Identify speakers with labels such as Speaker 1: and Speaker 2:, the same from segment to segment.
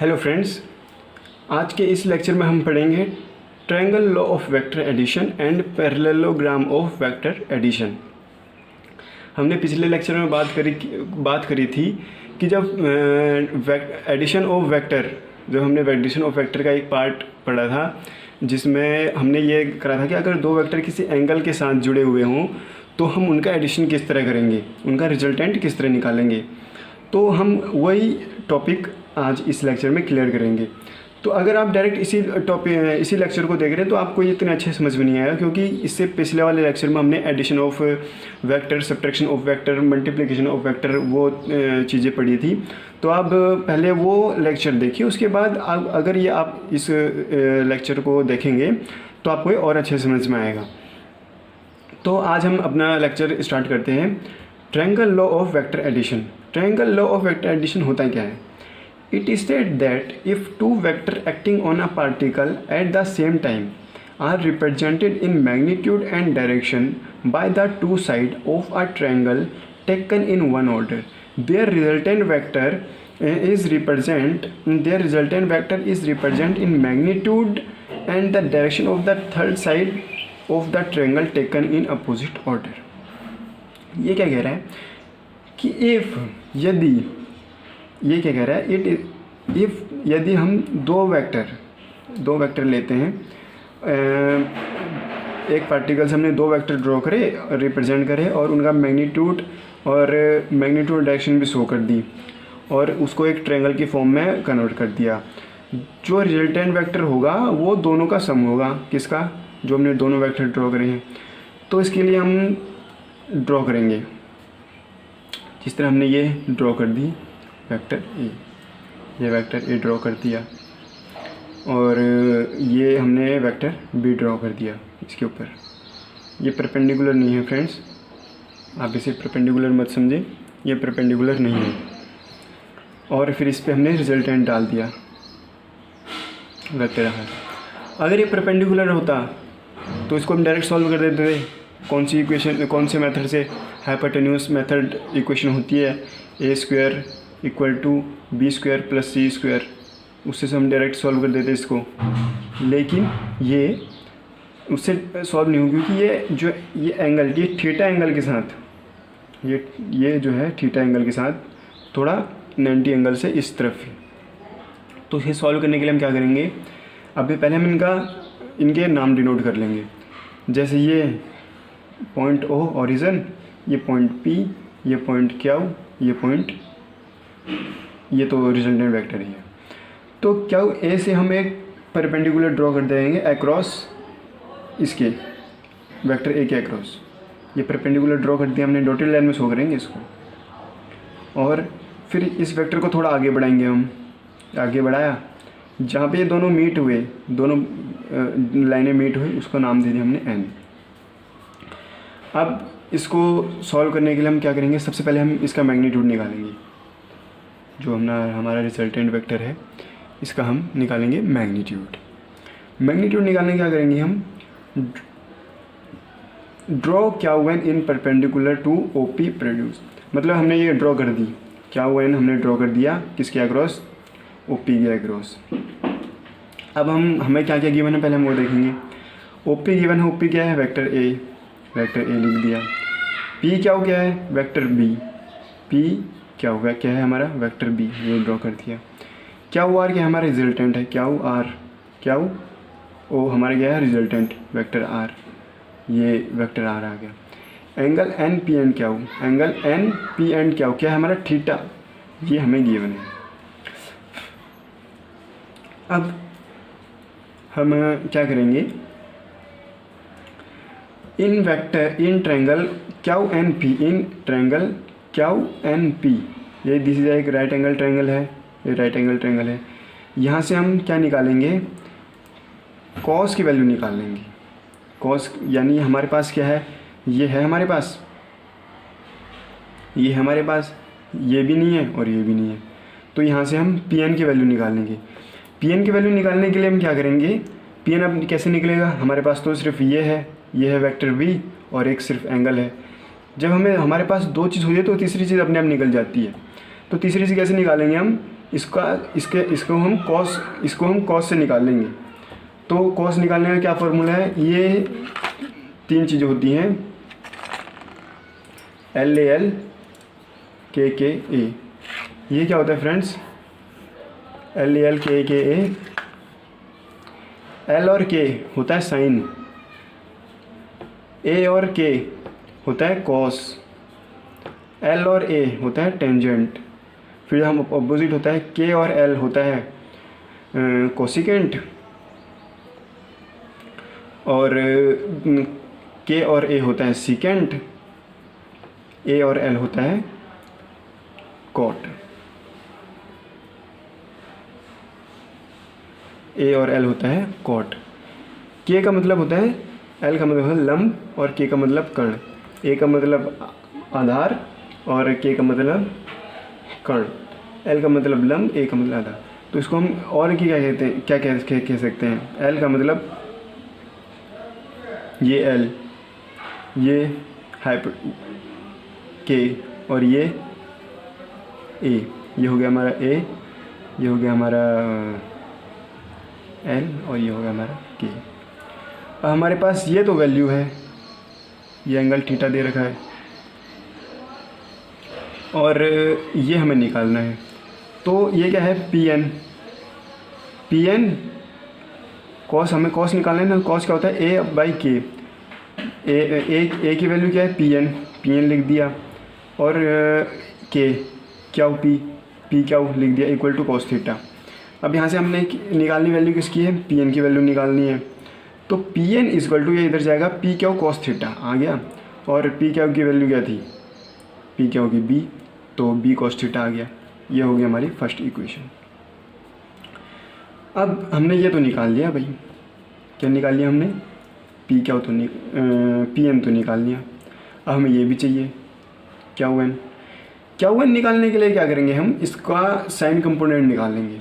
Speaker 1: Hello friends, आज के इस लेक्चर में हम पढ़ेंगे triangle law of vector addition and parallelogram of vector addition. हमने पिछले लेक्चर में बात करी थी कि जब एडिशन ऑफ वेक्टर, जब हमने एडिशन ऑफ वेक्टर का एक पार्ट पढ़ा था जिसमें हमने ये करा था कि अगर दो वेक्टर किसी एंगल के साथ जुड़े हुए हों तो हम उनका एडिशन किस तरह करेंगे, उनका रिजल्टेंट किस तरह निकालेंगे। तो हम वही टॉपिक आज इस लेक्चर में क्लियर करेंगे। तो अगर आप डायरेक्ट इसी लेक्चर को देख रहे हैं तो आपको ये इतने अच्छे समझ में नहीं आएगा, क्योंकि इससे पिछले वाले लेक्चर में हमने addition of vector, subtraction of vector, multiplication of vector वो चीज़ें पढ़ी थी। तो आप पहले वो लेक्चर देखिए, उसके बाद अगर ये आप इस लेक्चर को देखेंगे तो आपको ये और अच्छे समझ में आएगा। तो आज हम अपना लेक्चर स्टार्ट करते हैं। Triangle law of vector addition. Triangle law of vector addition होता क्या है? It states that if two vectors acting on a particle at the same time are represented in magnitude and direction by the two sides of a triangle taken in one order, their resultant vector is represented in magnitude and the direction of the third side of the triangle taken in opposite order। ये क्या कह रहा है कि यदि ये क्या कह रहा है, यदि हम दो वेक्टर लेते हैं, एक पार्टिकल से हमने दो वेक्टर ड्रॉ करे, रिप्रेजेंट करे और उनका मैग्नीट्यूड डायरेक्शन भी शो कर दी और उसको एक ट्रायंगल की फॉर्म में कन्वर्ट कर दिया। जो रिजल्टेंट वेक्टर होगा वो दोनों का सम होगा। किसका? जो हमने दोनों वेक्टर ड्रॉ करे हैं। तो इसके लिए हम ड्रॉ करेंगे, जिस तरह हमने ये ड्रॉ कर दी वेक्टर ए, ये वेक्टर ए ड्रॉ कर दिया और ये हमने वेक्टर बी ड्रॉ कर दिया इसके ऊपर। ये परपेंडिकुलर नहीं है फ्रेंड्स, आप इसे परपेंडिकुलर मत समझें, ये परपेंडिकुलर नहीं है। और फिर इस पे हमने रिजल्टेंट डाल दिया वेक्टर है। अगर ये परपेंडिकुलर होता तो इसको हम डायरेक्ट सॉल्व कर देते थे। कौन से मेथड से? हाइपोटेन्यूस मेथड इक्वेशन होती है, A square equal to B square plus C square, उससे हम डायरेक्ट सॉल्व कर देते इसको। लेकिन ये उससे सॉल्व नहीं होगी, क्योंकि ये एंगल, ये थीटा एंगल के साथ, ये जो है थीटा एंगल के साथ थोड़ा 90 एंगल से इस तरफ। तो इसे सॉल्व करने के लिए हम क्या करेंगे, अभी पहले हम इनके नाम डिनोट कर लेंगे। जैसे ये पॉइंट ओ ओरिजिन, ये पॉइंट पी, ये पॉइंट क्यू, ये पॉइंट, ये तो रिजल्टेंट वेक्टर ही है। तो क्यू ए से हम एक परपेंडिकुलर ड्रॉ कर देंगे अक्रॉस इसके वेक्टर ए के अक्रॉस। ये परपेंडिकुलर ड्रॉ कर दिया हमने, डॉटेड लाइन में शो करेंगे इसको। और फिर इस वेक्टर को थोड़ा आगे बढ़ाएंगे हम, आगे बढ़ाया, जहाँ पे ये दोनों मीट हुए, दोनों लाइनें मीट हुई, उसको नाम दे दिया हमने एन। अब इसको सॉल्व करने के लिए हम क्या करेंगे, सबसे पहले हम इसका मैग्नीट्यूड निकालेंगे। जो हमारा रिजल्टेंट वेक्टर है इसका हम निकालेंगे मैग्नीट्यूड। मैग्नीट्यूड निकालने क्या करेंगे हम, draw Q N in perpendicular to O P produce. मतलब हमने ये ड्रॉ कर दी, क्यू एन हमने ड्रॉ कर दिया किसके अक्रॉस, ओ पी के अक्रॉस। अब हमें क्या क्या गिवन है पहले हम वो देखेंगे। ओ पी गिवन है, ओ पी क्या है, वेक्टर ए लिख दिया। पी क्या है, वेक्टर बी, पी क्या है हमारा, वेक्टर बी, ये ड्रॉ कर दिया। क्यू आर क्या हमारा रिजल्टेंट है, क्यू ओ हमारा क्या है रिजल्टेंट वेक्टर आर, ये वेक्टर आर आ गया। Angle N P and Q, angle N P and Q क्या है हमारा, थीटा, ये हमें गिवन है। अब हम क्या करेंगे, in triangle Q N P, in triangle Q N P, ये दिस इज एक राइट एंगल ट्रायंगल है, ये राइट एंगल ट्रायंगल है। यहाँ से हम क्या निकालेंगे, कॉस की वैल्यू निकाल लेंगे। कॉस यानी हमारे पास क्या है, ये है हमारे पास, ये हमारे पास, ये भी नहीं है और ये भी नहीं है। तो यहाँ से हम पी एन की वैल्यू निकालेंगे। पी एन की वैल्यू निकालने के लिए हम क्या करेंगे, पी एन अब कैसे निकलेगा, हमारे पास तो सिर्फ ये है वेक्टर बी और एक सिर्फ एंगल है। जब हमारे पास दो चीज़ हुई है तो तीसरी चीज़ अपने आप निकल जाती है। तो तीसरी चीज़ कैसे निकालेंगे हम, इसको हम कॉस से निकाल लेंगे। तो कॉस निकालने का क्या फार्मूला है, ये 3 चीज़ें होती हैं, LAL KKA। ये क्या होता है फ्रेंड्स, LAL KKA। L और K होता है साइन, A और K होता है कॉस, L और A होता है टेंजेंट। फिर हम अपोजिट होता है K और L होता है कोसिकेंट, और K और A होता है सीकेंट, A और L होता है कॉट। A और L होता है कॉट। K का मतलब होता है, L का मतलब है लंब, और K का मतलब कर्ण। A का मतलब आधार और K का मतलब कर्ण। L का मतलब लंब, A का मतलब आधार। तो इसको हम और क्या कहते हैं, क्या कह सकते हैं, L का मतलब ये L, ये K, और ये A। ये हो गया हमारा A, ये हो गया हमारा L, और ये हो गया हमारा K। अब हमारे पास ये तो वैल्यू है, ये एंगल थीटा दे रखा है, और ये हमें निकालना है। तो ये क्या है, PN कॉस, हमें कॉस निकालना है ना। कॉस क्या होता है, A/K। A की वैल्यू क्या है, PN लिख दिया, और K क्याउ P क्याउ लिख दिया, इक्वल टू कॉस थीटा। अब यहाँ से हमने निकालनी वैल्यू किसकी है, PN की वैल्यू निकालनी है। तो PN इक्वल टू, ये इधर जाएगा P क्याउ कॉस थीटा आ गया, और P क्याउ की वैल्यू क्या थी, P क्याउ की B, तो B कॉस थीटा आ गया। ये हो गया हमारी फर्स्ट इक्वेशन। अब हमने ये तो निकाल लिया भाई, क्या निकाल लिया हमने, P क्याउ तो PN तो निकाल लिया। अब हमें ये भी चाहिए, क्याउ एन निकालने के लिए क्या करेंगे, हम इसका साइन कंपोनेंट निकाल लेंगे।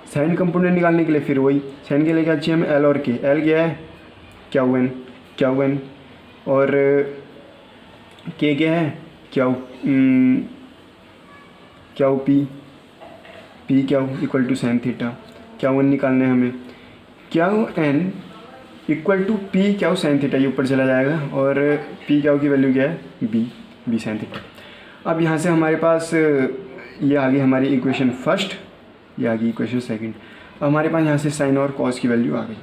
Speaker 1: साइन कंपोनेंट निकालने के लिए फिर वही साइन के लिए क्या चाहिए हमें, L और K। L क्या है, क्याउ एन, और K क्या है, Q P Q equal to sine theta. Q N निकालना है हमें, Q N equal to P Q sine theta, ये ऊपर चला जाएगा, और P क्याउ की वैल्यू क्या है, B साइन थीटा। अब यहाँ से हमारे पास ये आ गई हमारी इक्वेशन फर्स्ट, ये आ गई इक्वेशन सेकंड। अब हमारे पास यहाँ से साइन और कॉस की वैल्यू आ गई।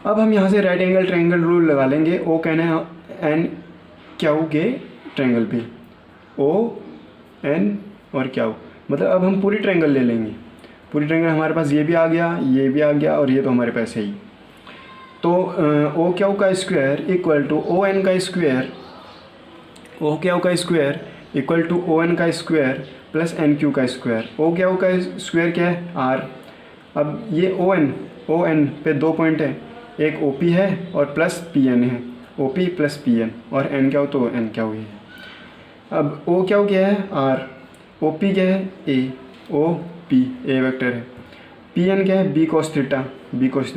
Speaker 1: अब हम यहाँ से राइट एंगल ट्रायंगल रूल लगा लेंगे। O कहना है N क्याउ के ट्रायंगल पे, O N और क्याउ, मतलब अब हम पूरी ट्रायंगल ले लेंगे। पूरी ट्रायंगल हमारे पास ये भी आ गया, ये भी आ गया, और ये तो हमारे पास है ही। तो O क्याउ का square equal to O N का स्क्वायर, O क्याउ का square equal to O N का स्क्वायर प्लस N क्यू का स्क्वायर। O क्याउ का स्क्वायर क्या है, R। अब ये O N पे 2 पॉइंट है, एक OP है और प्लस PN है, OP प्लस PN, और N क्याउ तो N क्याउ ही है। अब O क्याउ क्या है, R, OP क्या है, OP A वेक्टर है, PN क्या है, B cos थीटा,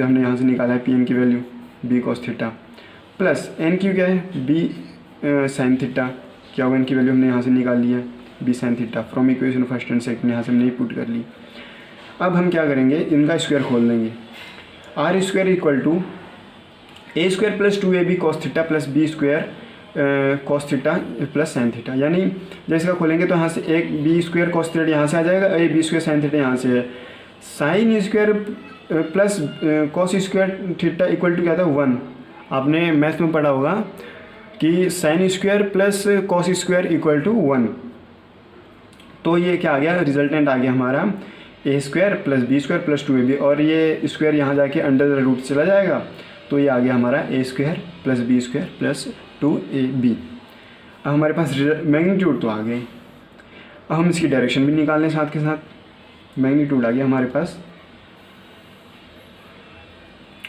Speaker 1: हमने यहाँ से निकाला है PN की value B cos theta, plus N Q क्या है, B sign theta. Q N की वैल्यू हमने यहाँ से निकाल ली है, B sine theta, from equation first and second, यहाँ से हमने पुट कर ली। अब हम क्या करेंगे, इनका स्क्वायर खोल देंगे। R square equal to A square plus 2AB cos theta plus B square cos theta plus sine theta. यानी जब इसका खोलेंगे तो यहाँ से एक B स्क्वायर cos थीटा यहाँ से आ जाएगा, B स्क्वायर साइन थीटा यहाँ से है। Sine square plus cos square theta equal to क्या था, 1। आपने मैथ में पढ़ा होगा कि sine square plus cos square equal to 1। तो ये क्या आ गया, रिजल्टेंट आ गया हमारा A square plus B square plus 2AB, और ये स्क्वायर यहाँ जाके अंडर द रूट चला जाएगा, तो ये आ गया हमारा A square plus B square plus 2AB। अब हमारे पास मैग्नीट्यूड तो आ गए। अब हम इसकी डायरेक्शन भी निकाल लें साथ के साथ। मैग्नीट्यूड आ गया हमारे पास।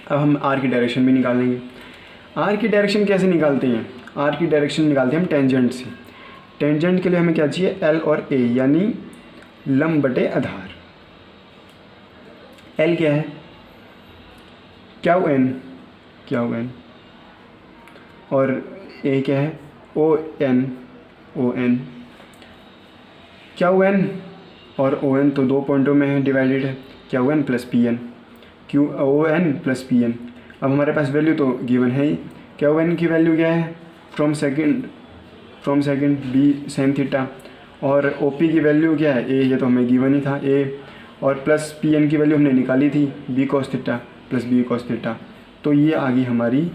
Speaker 1: अब हम R की डायरेक्शन भी निकालेंगे। R की डायरेक्शन कैसे निकालते हैं, R की डायरेक्शन निकालते हैं हम टेंजेंट से। टेंजेंट के लिए हमें क्या चाहिए, L और A, यानी लंब बटे आधार। L क्या है, क्याउ एन, और A क्या है, O N। क्याउ एन और ओ एन तो 2 पॉइंटों में है डिवाइडेड है, Q N plus P N, Q O N plus P N. अब हमारे पास वैल्यू तो गिवन है ही, क्यू एन की वैल्यू क्या है, from second B sine theta, और ओ पी की वैल्यू क्या है, ए, ये तो हमें गिवन ही था ए, और प्लस पी एन की वैल्यू हमने निकाली थी B cos theta plus B cos theta. तो ये आ गई हमारी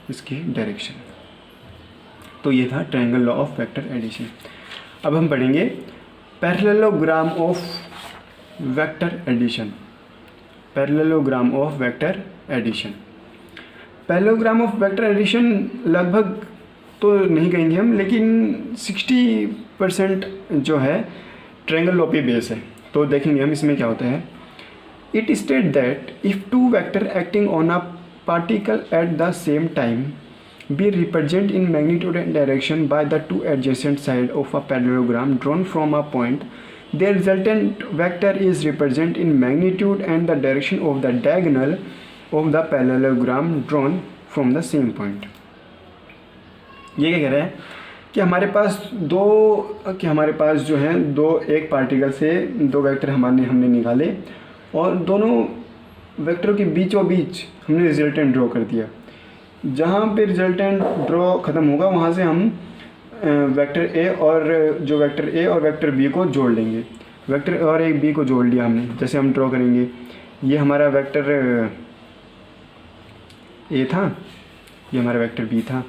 Speaker 1: इसकी डायरेक्शन। तो ये था triangle law of vector addition. अब हम पढ़ेंगे parallelogram of vector addition. Parallelogram of vector addition, parallelogram of vector addition लगभग तो नहीं कहेंगे हम, लेकिन 60% जो है ट्रायंगल लॉ पे बेस है। तो देखेंगे हम इसमें क्या होता है। It state that if two vector acting on a particle at the same time be represented in magnitude and direction by the two adjacent sides of a parallelogram drawn from a point, the resultant vector is represented in magnitude and the direction of the diagonal of the parallelogram drawn from the same point। ये क्या कह रहा है कि हमारे पास जो है एक पार्टिकल से दो वेक्टर हमने निकाले, और दोनों वेक्टरों के बीचों बीच हमने रिजल्टेंट ड्रॉ कर दिया। जहाँ पे रिजल्टेंट ड्रॉ ख़त्म होगा वहाँ से हम वेक्टर ए और वेक्टर बी को जोड़ लेंगे। वेक्टर और एक बी को जोड़ लिया हमने, जैसे हम ड्रॉ करेंगे, ये हमारा वेक्टर ए था, ये हमारा वेक्टर बी था,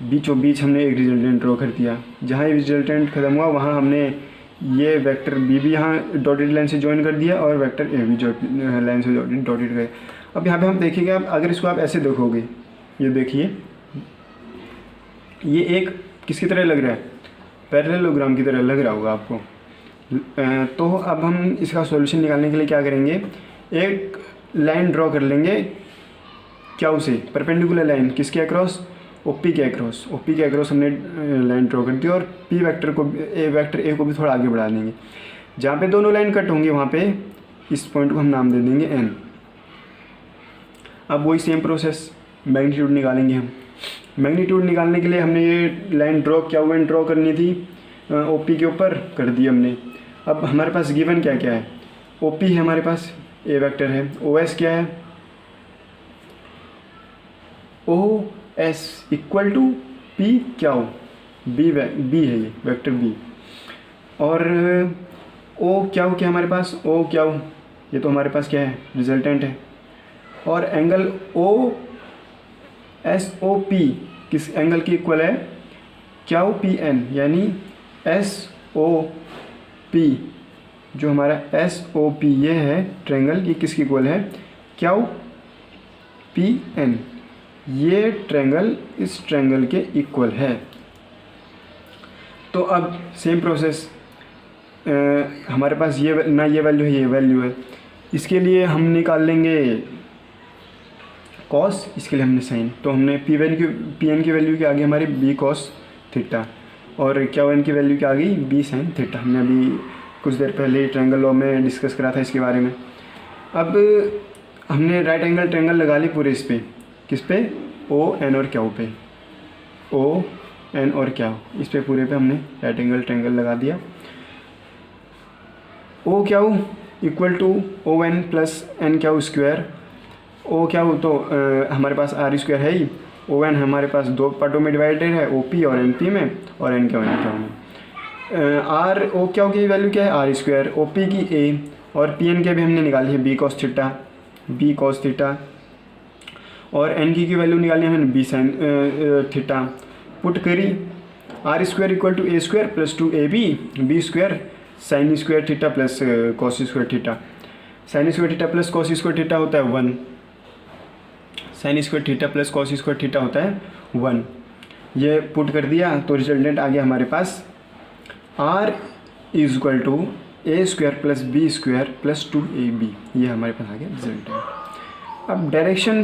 Speaker 1: बीचों बीच हमने एक रिजल्टेंट ड्रॉ कर दिया। जहाँ ये रिजल्टेंट ख़त्म हुआ वहाँ हमने ये वेक्टर बी भी यहाँ डॉटेड लाइन से ज्वाइन कर दिया और वेक्टर ए भी लाइन से डॉटेड गए। अब यहाँ पे हम देखेंगे, अब अगर इसको आप ऐसे देखोगे, ये देखिए, ये एक किसकी तरह लग रहा है, पैरेललोग्राम की तरह लग रहा होगा आपको। तो अब हम इसका सॉल्यूशन निकालने के लिए क्या करेंगे, एक लाइन ड्रॉ कर लेंगे क्यू से, परपेंडिकुलर लाइन किसके अक्रॉस, ओपी के अक्रॉस। ओपी के अक्रॉस हमने लाइन ड्रॉ कर दी और पी वेक्टर ए को भी थोड़ा आगे बढ़ा देंगे। जहाँ पे दोनों लाइन कट होंगे वहाँ पे इस पॉइंट को हम नाम दे देंगे एन। अब वही सेम प्रोसेस, मैग्नीट्यूड निकालेंगे हम। मैग्नीट्यूड निकालने के लिए हमने ये लाइन क्यू एन ड्रॉ करनी थी, ओपी के ऊपर कर दी हमने। अब हमारे पास गिवन क्या क्या है, ओपी है हमारे पास, ए वेक्टर है, ओएस क्या है, O S equal to P Q, B है ये वेक्टर बी, और ओ क्यू क्या हमारे पास, ओ क्यू ये तो हमारे पास क्या है, रिजल्टेंट है, और angle O S O P किस एंगल की इक्वल है, क्यू पी एन, यानी एस ओ पी जो हमारा एस ओ पी ये है ट्रायंगल, ये किसकी इक्वल है, क्यू पी एन। ये ट्रायंगल इस ट्रायंगल के इक्वल है। तो अब सेम प्रोसेस, हमारे पास ये ना ये वैल्यू है, ये वैल्यू है, इसके लिए हम निकाल लेंगे कॉस, इसके लिए हमने साइन। तो हमने पी एन की वैल्यू क्या आ गई हमारी, बी कॉस थीटा, और क्यू एन की वैल्यू क्या आ गई, बी साइन थीटा। हमने अभी कुछ देर पहले ट्रायंगल लॉ में डिस्कस करा था इसके बारे में। अब हमने राइट एंगल ट्रायंगल लगा ली पूरे इस पे, किस पे, ओ एन और क्यू पे, ओ एन और क्यू, इस पे पूरे पे हमने राइट एंगल ट्रायंगल लगा दिया। O Q equal to O N plus N Q square. O Q तो हमारे पास आर स्क्वायर है ही, ओ एन हमारे पास दो पार्टों में डिवाइडेड है, ओ पी और एन पी में, और एन क्यू में। आर ओ क्यू की वैल्यू क्या है, आर स्क्वायर, ओ पी की ए, और पी एन के भी हमने निकाली है बी कॉस थीटा, और एन की वैल्यू निकाली है हमने बी साइन थीटा। पुट करी, R square equal to A square plus two A B square sine square theta plus cos square theta. Sine square theta plus cos square theta होता है 1, sine square theta plus cos square theta होता है 1। ये put कर दिया तो resultant आ गया हमारे पास, R is equal to A square plus B square plus 2ab, ये हमारे पास आ गया रिजल्टेंट। अब डायरेक्शन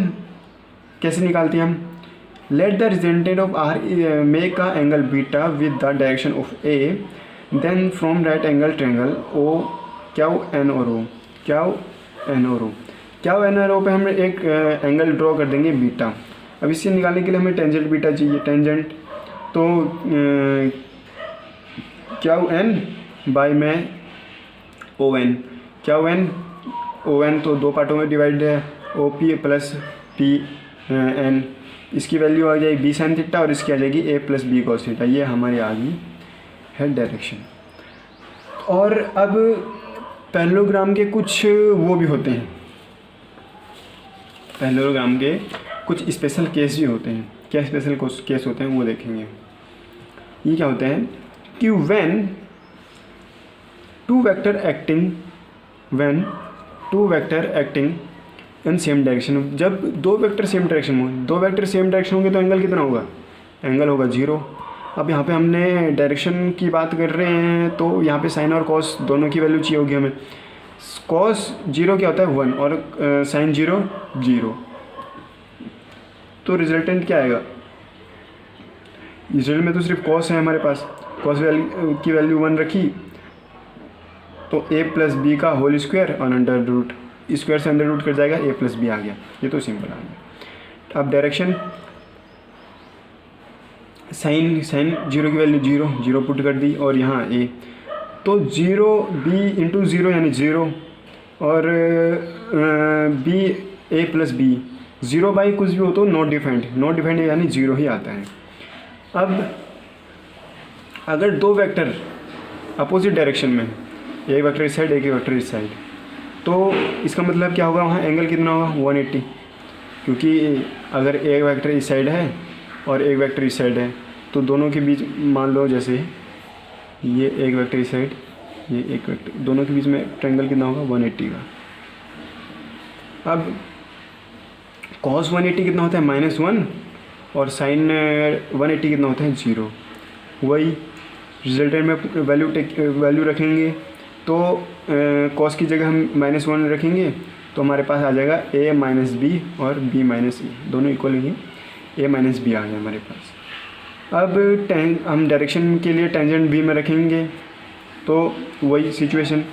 Speaker 1: कैसे निकालते हैं हम, let the resultant of R make a angle beta with the direction of A, then from right angle triangle O Q N और O, Q N और ओ पे हम एक एंगल ड्रॉ कर देंगे बीटा। अब इससे निकालने के लिए हमें टेंजेंट बीटा चाहिए, टेंजेंट तो क्यू एन बाई मैं ओ एन, क्या ओ एन, ओ एन तो दो पार्टों में डिवाइड है, O P plus P N, इसकी वैल्यू आ जाएगी बी साइन थीटा और इसकी आ जाएगी A plus B cos theta. ये हमारी आ गई है डायरेक्शन। और अब पैरेललोग्राम के कुछ वो भी होते हैं, पैरेललोग्राम के कुछ स्पेशल केस भी होते हैं। क्या स्पेशल केस होते हैं वो देखेंगे। ये क्या होते हैं कि when two vector acting in same direction, जब दो वेक्टर सेम डायरेक्शन में, दो वेक्टर सेम डायरेक्शन होंगे तो एंगल कितना होगा, एंगल होगा 0। अब यहाँ पे हमने डायरेक्शन की बात कर रहे हैं तो यहाँ पे साइन और कॉस दोनों की वैल्यू चाहिए होगी हमें। कॉस 0 क्या होता है 1 और साइन 0 0, तो रिजल्टेंट क्या आएगा, रिजल्ट में तो सिर्फ कॉस है हमारे पास, कॉस की वैल्यू 1 रखी तो ए प्लस बी का होल स्क्वायर और अंडर रूट, स्क्वायर से अंडर रूट कर जाएगा, ए प्लस बी आ गया। ये तो सिंपल आ गया। अब डायरेक्शन साइन 0 की वैल्यू 0 पुट कर दी और यहाँ ए, तो 0 बी इंटू 0 यानी 0 और B A plus B, 0 by कुछ भी हो तो नॉट डिफाइंड यानी 0 ही आता है। अब अगर दो वेक्टर अपोजिट डायरेक्शन में, एक वेक्टर इस साइड एक वेक्टर इस साइड, तो इसका मतलब क्या होगा, वहाँ एंगल कितना होगा 180, क्योंकि अगर एक वेक्टर इस साइड है और एक वेक्टर इस साइड है तो दोनों के बीच मान लो जैसे ये एक वेक्टर इस साइड, ये एक वेक्टर, दोनों के बीच में ट्रायंगल कितना होगा 180 का। अब cos 180 कितना होता है -1 और sin 180 कितना होता है 0। वही रिजल्टेंट में वैल्यू रखेंगे तो cos की जगह हम -1 रखेंगे तो हमारे पास आ जाएगा a माइनस बी और b माइनस ए, दोनों इक्वल होंगे, a माइनस बी आ गया हमारे पास। अब हम डायरेक्शन के लिए टेंजेंट b में रखेंगे तो वही सिचुएशन,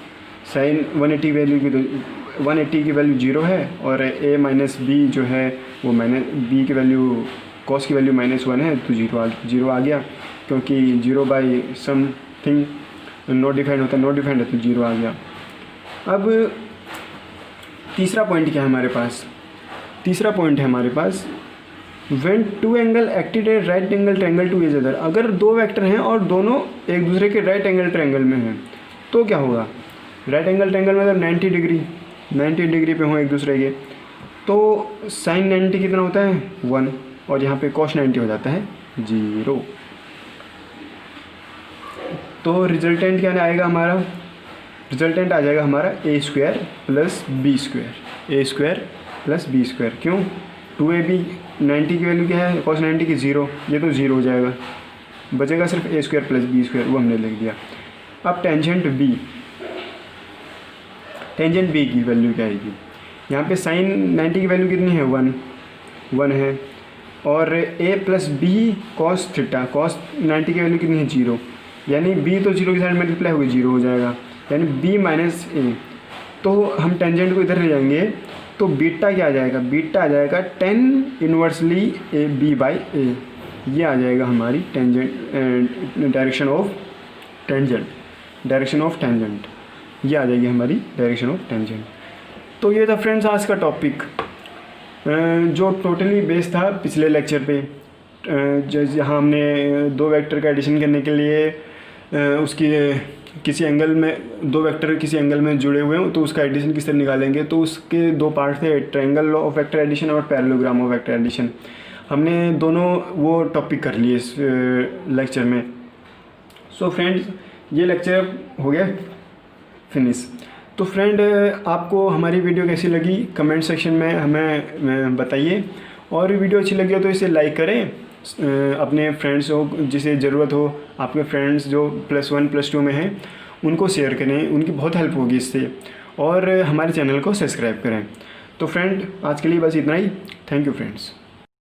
Speaker 1: साइन 180 की वैल्यू 0 है और a माइनस बी जो है वो माइनस बी की वैल्यू, cos की वैल्यू -1 है तो 0 आ गया, क्योंकि 0 बाई समथिंग नॉट डिफाइंड होता है, नॉट डिफाइंड है तो 0 आ गया। अब तीसरा पॉइंट क्या है हमारे पास, तीसरा पॉइंट है हमारे पास when two angle acted at right angle triangle to each other, अगर दो वेक्टर हैं और दोनों एक दूसरे के राइट एंगल ट्रायंगल में हैं तो क्या होगा, राइट एंगल ट्रायंगल मतलब 90 डिग्री पे हों एक दूसरे के, तो साइन 90 कितना होता है 1 और यहाँ पे कॉस 90 हो जाता है 0। तो रिजल्टेंट क्या आएगा हमारा, रिजल्टेंट आ जाएगा हमारा a square plus B square, क्यों 2ab 90 की वैल्यू क्या है, कॉस 90 की 0, ये तो 0 हो जाएगा, बचेगा सिर्फ a square plus B square, वो हमने लिख दिया। अब टेंजेंट b की वैल्यू क्या आएगी, यहाँ पे साइन 90 की वैल्यू कितनी है 1 है और a plus B cos theta, cos 90 की वैल्यू कितनी है 0, यानी b तो 0 की साइड मल्टीप्लाई होगी 0 हो जाएगा, यानी b माइनस ए। तो हम टेंजेंट को इधर ले जाएंगे तो बीटा क्या आ जाएगा, बीटा आ जाएगा 10 इन्वर्सली ए बी बाई ए, ये आ जाएगा हमारी टेंजेंट डायरेक्शन ऑफ टेंजेंट, ये आ जाएगी हमारी डायरेक्शन ऑफ टेंजेंट। तो ये था फ्रेंड्स आज का टॉपिक, जो टोटली बेस्ड था पिछले लेक्चर पे, जहाँ हमने दो वेक्टर का एडिशन करने के लिए उसकी किसी एंगल में, दो वेक्टर किसी एंगल में जुड़े हुए हैं तो उसका एडिशन किस तरह निकालेंगे, तो उसके दो पार्ट थे, ट्रायंगल ऑफ वेक्टर एडिशन और पैरेललोग्राम ऑफ वेक्टर एडिशन। हमने दोनों वो टॉपिक कर लिए इस लेक्चर में। सो फ्रेंड्स ये लेक्चर हो गया फिनिश। तो फ्रेंड आपको हमारी वीडियो कैसी लगी कमेंट सेक्शन में हमें बताइए, और वीडियो अच्छी लगी हो तो इसे लाइक करें, अपने फ्रेंड्स हो जिसे ज़रूरत हो, आपके फ्रेंड्स जो +1 +2 में हैं उनको शेयर करें, उनकी बहुत हेल्प होगी इससे, और हमारे चैनल को सब्सक्राइब करें। तो फ्रेंड आज के लिए बस इतना ही, थैंक यू फ्रेंड्स।